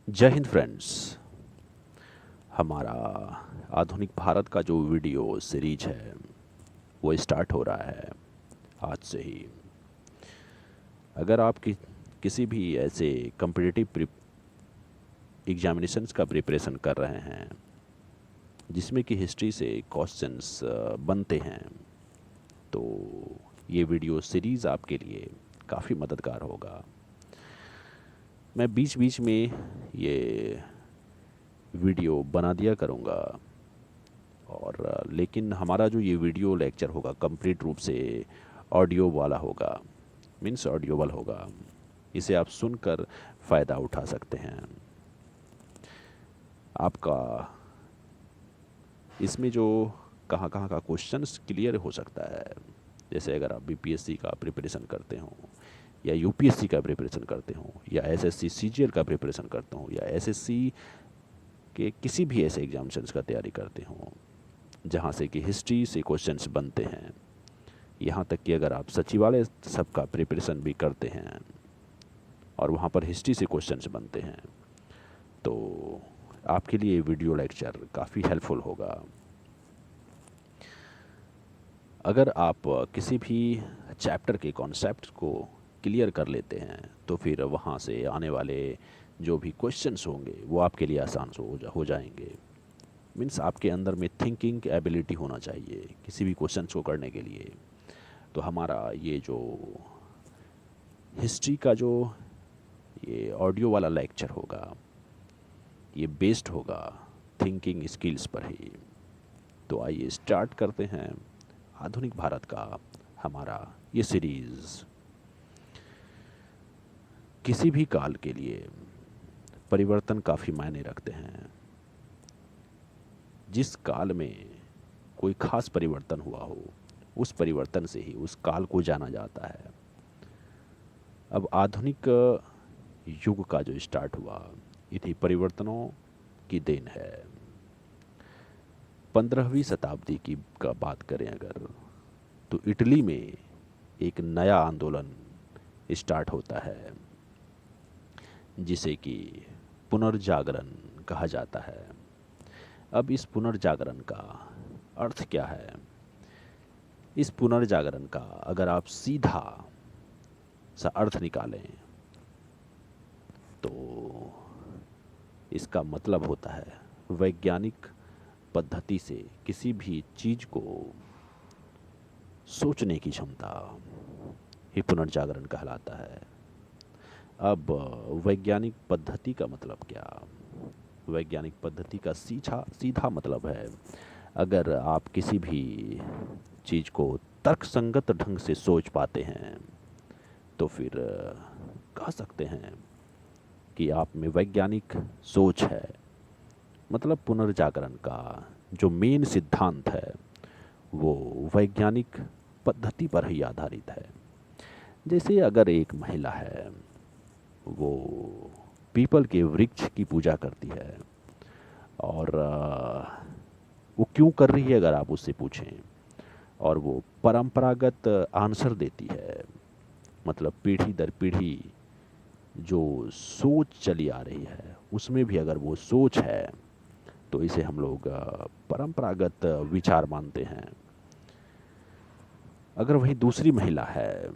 जय हिंद फ्रेंड्स। हमारा आधुनिक भारत का जो वीडियो सीरीज है वो स्टार्ट हो रहा है आज से ही। अगर आप किसी भी ऐसे कम्पिटिटिव एग्जामिनेशंस का प्रिपरेशन कर रहे हैं जिसमें कि हिस्ट्री से क्वेश्चंस बनते हैं, तो ये वीडियो सीरीज़ आपके लिए काफ़ी मददगार होगा। मैं बीच बीच में ये वीडियो बना दिया करूँगा, और लेकिन हमारा जो ये वीडियो लेक्चर होगा कंप्लीट रूप से ऑडियो वाला होगा, मीन्स ऑडियोबल होगा। इसे आप सुनकर फ़ायदा उठा सकते हैं। आपका इसमें जो कहाँ कहाँ का क्वेश्चंस क्लियर हो सकता है, जैसे अगर आप बीपीएससी का प्रिपरेशन करते हो, या यूपीएससी का प्रिपरेशन करते हो, या एसएससी सीजीएल का प्रिपरेशन करते हो, या एसएससी के किसी भी ऐसे एग्जामिनेशंस का तैयारी करते हो जहाँ से कि हिस्ट्री से क्वेश्चंस बनते हैं। यहाँ तक कि अगर आप सचिवालय सबका प्रिपरेशन भी करते हैं और वहाँ पर हिस्ट्री से क्वेश्चंस बनते हैं, तो आपके लिए वीडियो लेक्चर काफ़ी हेल्पफुल होगा। अगर आप किसी भी चैप्टर के कॉन्सेप्ट को क्लियर कर लेते हैं तो फिर वहाँ से आने वाले जो भी क्वेश्चंस होंगे वो आपके लिए आसान हो जाएंगे। मीन्स आपके अंदर में थिंकिंग एबिलिटी होना चाहिए किसी भी क्वेश्चंस को करने के लिए। तो हमारा ये जो हिस्ट्री का जो ये ऑडियो वाला लेक्चर होगा ये बेस्ड होगा थिंकिंग स्किल्स पर ही। तो आइए स्टार्ट करते हैं आधुनिक भारत का हमारा ये सीरीज़। किसी भी काल के लिए परिवर्तन काफ़ी मायने रखते हैं। जिस काल में कोई खास परिवर्तन हुआ हो उस परिवर्तन से ही उस काल को जाना जाता है। अब आधुनिक युग का जो स्टार्ट हुआ इन्हीं परिवर्तनों की देन है। 15वीं शताब्दी की का बात करें अगर, तो इटली में एक नया आंदोलन स्टार्ट होता है जिसे कि पुनर्जागरण कहा जाता है। अब इस पुनर्जागरण का अर्थ क्या है? इस पुनर्जागरण का अगर आप सीधा सा अर्थ निकालें तो इसका मतलब होता है वैज्ञानिक पद्धति से किसी भी चीज़ को सोचने की क्षमता ही पुनर्जागरण कहलाता है। अब वैज्ञानिक पद्धति का मतलब क्या? वैज्ञानिक पद्धति का सीधा सीधा मतलब है अगर आप किसी भी चीज़ को तर्कसंगत ढंग से सोच पाते हैं तो फिर कह सकते हैं कि आप में वैज्ञानिक सोच है। मतलब पुनर्जागरण का जो मेन सिद्धांत है वो वैज्ञानिक पद्धति पर ही आधारित है। जैसे अगर एक महिला है, वो पीपल के वृक्ष की पूजा करती है, और वो क्यों कर रही है अगर आप उससे पूछें, और वो परंपरागत आंसर देती है, मतलब पीढ़ी दर पीढ़ी जो सोच चली आ रही है उसमें भी अगर वो सोच है तो इसे हम लोग परंपरागत विचार मानते हैं। अगर वही दूसरी महिला है,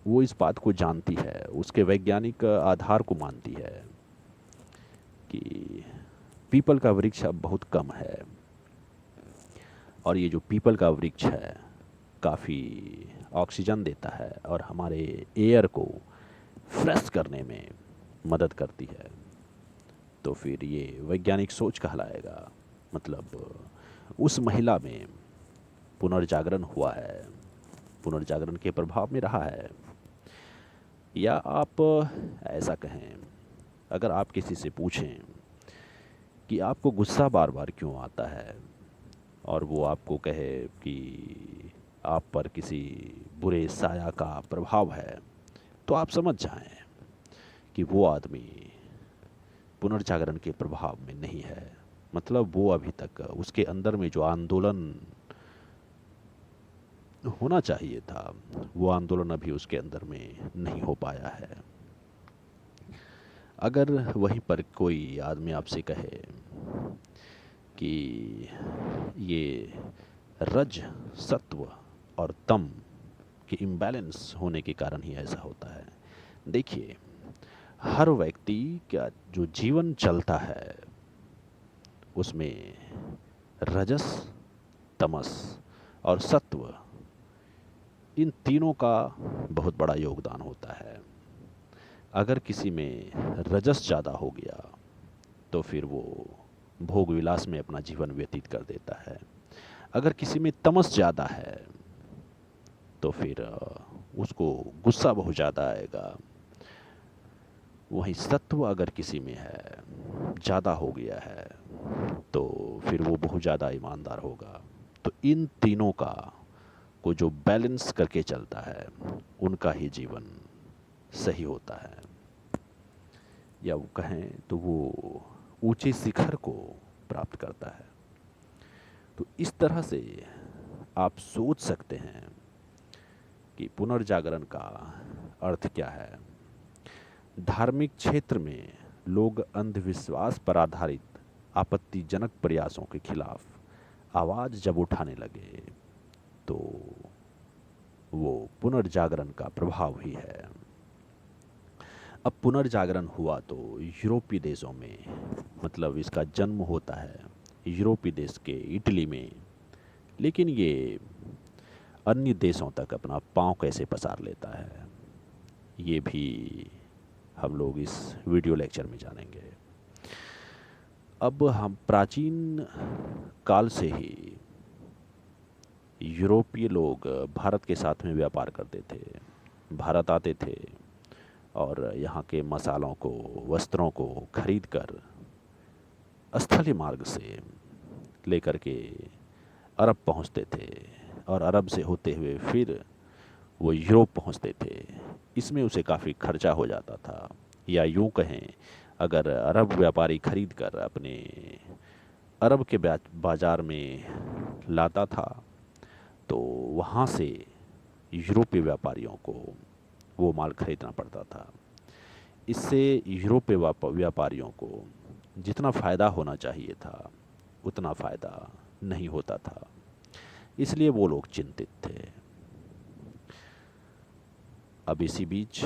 वो इस बात को जानती है, उसके वैज्ञानिक आधार को मानती है कि पीपल का वृक्ष अब बहुत कम है, और ये जो पीपल का वृक्ष है काफ़ी ऑक्सीजन देता है और हमारे एयर को फ्रेश करने में मदद करती है, तो फिर ये वैज्ञानिक सोच कहलाएगा। मतलब उस महिला में पुनर्जागरण हुआ है, पुनर्जागरण के प्रभाव में रहा है। या आप ऐसा कहें, अगर आप किसी से पूछें कि आपको गुस्सा बार बार क्यों आता है, और वो आपको कहे कि आप पर किसी बुरे साया का प्रभाव है, तो आप समझ जाएं कि वो आदमी पुनर्जागरण के प्रभाव में नहीं है। मतलब वो अभी तक उसके अंदर में जो आंदोलन होना चाहिए था वो आंदोलन अभी उसके अंदर में नहीं हो पाया है। अगर वहीं पर कोई आदमी आपसे कहे कि ये रज, सत्व और तम के इम्बैलेंस होने के कारण ही ऐसा होता है। देखिए, हर व्यक्ति का जो जीवन चलता है उसमें रजस, तमस और सत्व, इन तीनों का बहुत बड़ा योगदान होता है। अगर किसी में रजस ज़्यादा हो गया तो फिर वो भोग विलास में अपना जीवन व्यतीत कर देता है। अगर किसी में तमस ज़्यादा है तो फिर उसको गुस्सा बहुत ज़्यादा आएगा। वहीं सत्व अगर किसी में है, ज़्यादा हो गया है, तो फिर वो बहुत ज़्यादा ईमानदार होगा। तो इन तीनों का को जो बैलेंस करके चलता है उनका ही जीवन सही होता है, या वो कहें तो वो ऊंचे शिखर को प्राप्त करता है। तो इस तरह से आप सोच सकते हैं कि पुनर्जागरण का अर्थ क्या है। धार्मिक क्षेत्र में लोग अंधविश्वास पर आधारित आपत्तिजनक प्रयासों के खिलाफ आवाज जब उठाने लगे तो वो पुनर्जागरण का प्रभाव ही है। अब पुनर्जागरण हुआ तो यूरोपीय देशों में, मतलब इसका जन्म होता है यूरोपीय देश के इटली में, लेकिन ये अन्य देशों तक अपना पांव कैसे पसार लेता है ये भी हम लोग इस वीडियो लेक्चर में जानेंगे। अब हम प्राचीन काल से ही यूरोपीय लोग भारत के साथ में व्यापार करते थे, भारत आते थे और यहाँ के मसालों को, वस्त्रों को खरीद कर स्थलीय मार्ग से लेकर के अरब पहुँचते थे और अरब से होते हुए फिर वो यूरोप पहुँचते थे। इसमें उसे काफ़ी खर्चा हो जाता था, या यूँ कहें अगर अरब व्यापारी खरीद कर अपने अरब के बाज़ार में लाता था तो वहाँ से यूरोपीय व्यापारियों को वो माल खरीदना पड़ता था। इससे यूरोपीय व्यापारियों को जितना फ़ायदा होना चाहिए था उतना फ़ायदा नहीं होता था, इसलिए वो लोग चिंतित थे। अब इसी बीच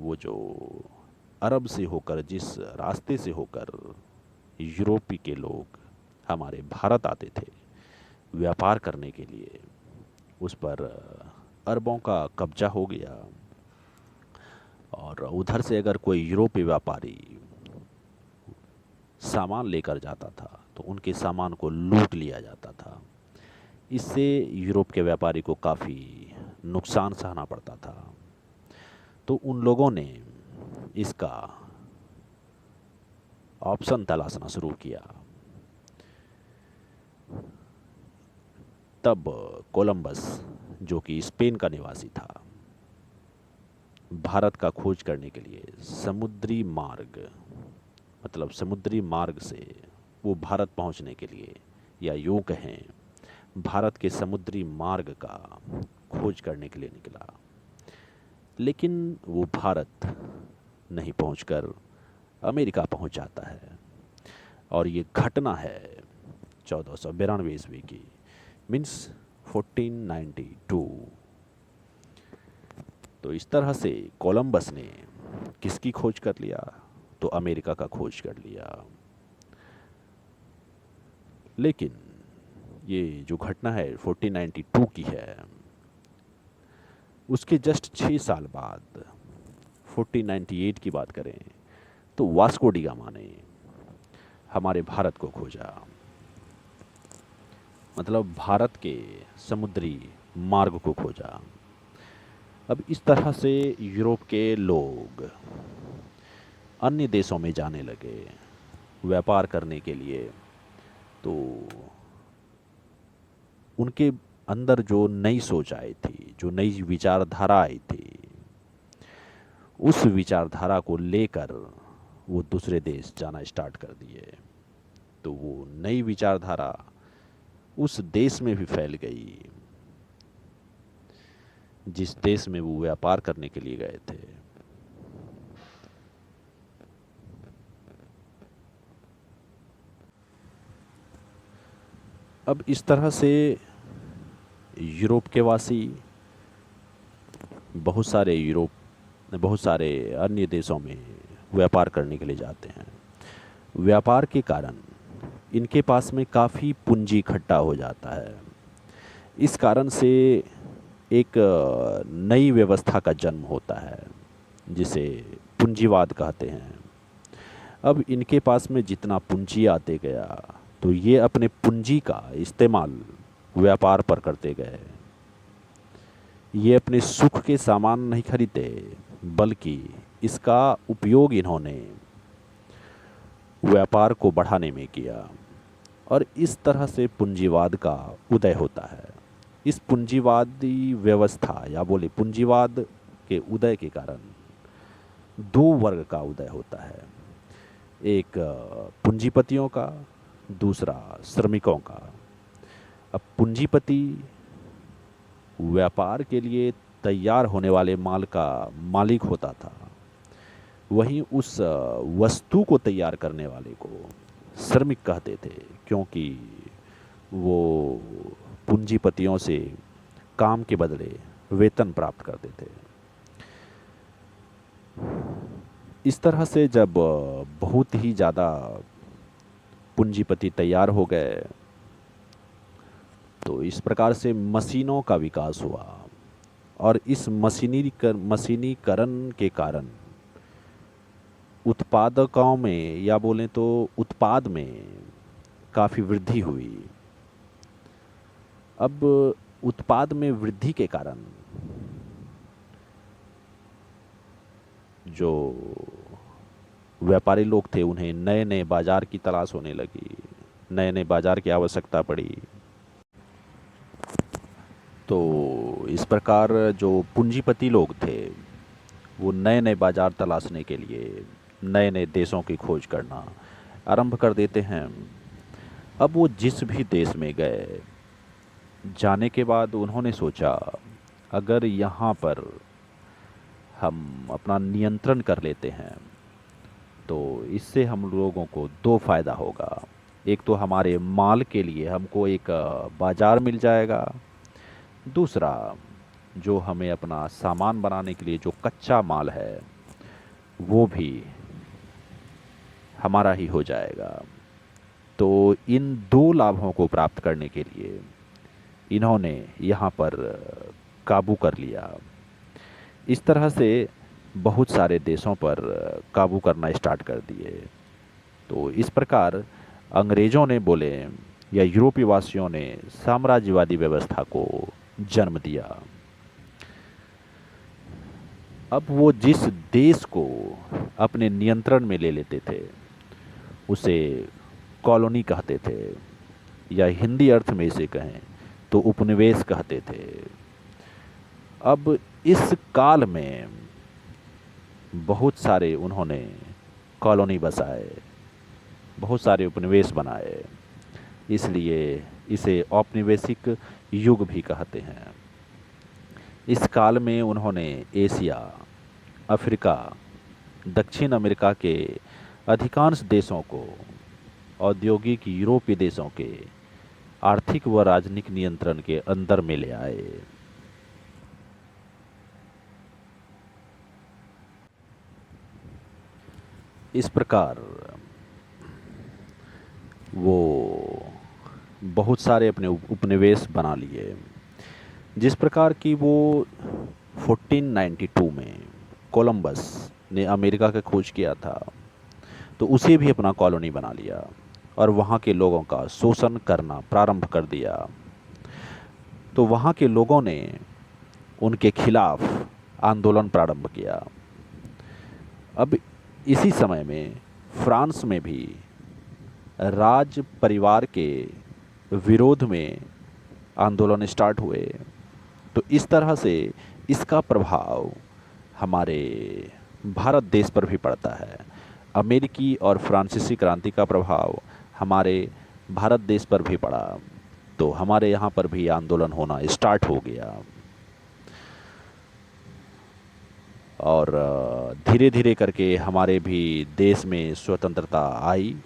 वो जो अरब से होकर, जिस रास्ते से होकर यूरोपी के लोग हमारे भारत आते थे व्यापार करने के लिए, उस पर अरबों का कब्जा हो गया और उधर से अगर कोई यूरोपीय व्यापारी सामान लेकर जाता था तो उनके सामान को लूट लिया जाता था। इससे यूरोप के व्यापारी को काफ़ी नुकसान सहना पड़ता था। तो उन लोगों ने इसका ऑप्शन तलाशना शुरू किया। तब कोलंबस, जो कि स्पेन का निवासी था, भारत का खोज करने के लिए समुद्री मार्ग, मतलब समुद्री मार्ग से वो भारत पहुंचने के लिए, या यूँ कहें भारत के समुद्री मार्ग का खोज करने के लिए निकला। लेकिन वो भारत नहीं पहुंचकर अमेरिका पहुंच जाता है, और ये घटना है 1492 ईस्वी की, मीन्स 1492। तो इस तरह से कोलंबस ने किसकी खोज कर लिया, तो अमेरिका का खोज कर लिया। लेकिन ये जो घटना है 1492 की है, उसके जस्ट 6 साल बाद 1498 की बात करें तो वास्को डी गामा ने हमारे भारत को खोजा, मतलब भारत के समुद्री मार्ग को खोजा। अब इस तरह से यूरोप के लोग अन्य देशों में जाने लगे व्यापार करने के लिए। तो उनके अंदर जो नई सोच आई थी, जो नई विचारधारा आई थी, उस विचारधारा को लेकर वो दूसरे देश जाना स्टार्ट कर दिए। तो वो नई विचारधारा उस देश में भी फैल गई जिस देश में वो व्यापार करने के लिए गए थे। अब इस तरह से यूरोप के वासी बहुत सारे अन्य देशों में व्यापार करने के लिए जाते हैं। व्यापार के कारण इनके पास में काफ़ी पूंजी इकट्ठा हो जाता है। इस कारण से एक नई व्यवस्था का जन्म होता है जिसे पूंजीवाद कहते हैं। अब इनके पास में जितना पूंजी आते गया तो ये अपने पूंजी का इस्तेमाल व्यापार पर करते गए। ये अपने सुख के सामान नहीं खरीदे बल्कि इसका उपयोग इन्होंने व्यापार को बढ़ाने में किया और इस तरह से पूंजीवाद का उदय होता है। इस पूंजीवादी व्यवस्था या बोले पूंजीवाद के उदय के कारण दो वर्ग का उदय होता है, एक पूंजीपतियों का, दूसरा श्रमिकों का। अब पूंजीपति व्यापार के लिए तैयार होने वाले माल का मालिक होता था, वहीं उस वस्तु को तैयार करने वाले को श्रमिक कहते थे, क्योंकि वो पूंजीपतियों से काम के बदले वेतन प्राप्त करते थे। इस तरह से जब बहुत ही ज़्यादा पूंजीपति तैयार हो गए तो इस प्रकार से मशीनों का विकास हुआ और इस मशीनीकरण के कारण उत्पादकों में या बोलें तो उत्पाद में काफ़ी वृद्धि हुई। अब उत्पाद में वृद्धि के कारण जो व्यापारी लोग थे उन्हें नए नए बाज़ार की तलाश होने लगी, नए नए बाज़ार की आवश्यकता पड़ी। तो इस प्रकार जो पूंजीपति लोग थे वो नए नए बाज़ार तलाशने के लिए नए नए देशों की खोज करना आरंभ कर देते हैं। अब वो जिस भी देश में गए, जाने के बाद उन्होंने सोचा अगर यहाँ पर हम अपना नियंत्रण कर लेते हैं तो इससे हम लोगों को दो फ़ायदा होगा। एक तो हमारे माल के लिए हमको एक बाज़ार मिल जाएगा, दूसरा जो हमें अपना सामान बनाने के लिए जो कच्चा माल है वो भी हमारा ही हो जाएगा। तो इन दो लाभों को प्राप्त करने के लिए इन्होंने यहाँ पर काबू कर लिया। इस तरह से बहुत सारे देशों पर काबू करना स्टार्ट कर दिए। तो इस प्रकार अंग्रेज़ों ने बोले या यूरोपीय वासियों ने साम्राज्यवादी व्यवस्था को जन्म दिया। अब वो जिस देश को अपने नियंत्रण में ले लेते थे उसे कॉलोनी कहते थे, या हिंदी अर्थ में इसे कहें तो उपनिवेश कहते थे। अब इस काल में बहुत सारे उन्होंने कॉलोनी बसाए, बहुत सारे उपनिवेश बनाए, इसलिए इसे औपनिवेशिक युग भी कहते हैं। इस काल में उन्होंने एशिया, अफ्रीका, दक्षिण अमेरिका के अधिकांश देशों को औद्योगिक यूरोपीय देशों के आर्थिक व राजनीतिक नियंत्रण के अंदर में ले आए। इस प्रकार वो बहुत सारे अपने उपनिवेश बना लिए। जिस प्रकार की वो 1492 में कोलंबस ने अमेरिका का खोज किया था तो उसे भी अपना कॉलोनी बना लिया और वहाँ के लोगों का शोषण करना प्रारंभ कर दिया। तो वहाँ के लोगों ने उनके खिलाफ आंदोलन प्रारंभ किया। अब इसी समय में फ्रांस में भी राज परिवार के विरोध में आंदोलन स्टार्ट हुए। तो इस तरह से इसका प्रभाव हमारे भारत देश पर भी पड़ता है। अमेरिकी और फ्रांसीसी क्रांति का प्रभाव हमारे भारत देश पर भी पड़ा, तो हमारे यहाँ पर भी आंदोलन होना स्टार्ट हो गया और धीरे धीरे करके हमारे भी देश में स्वतंत्रता आई।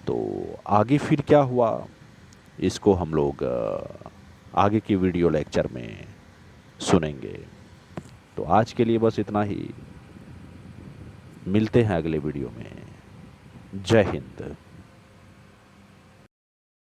तो आगे फिर क्या हुआ इसको हम लोग आगे की वीडियो लेक्चर में सुनेंगे। तो आज के लिए बस इतना ही। मिलते हैं अगले वीडियो में। जय हिंद।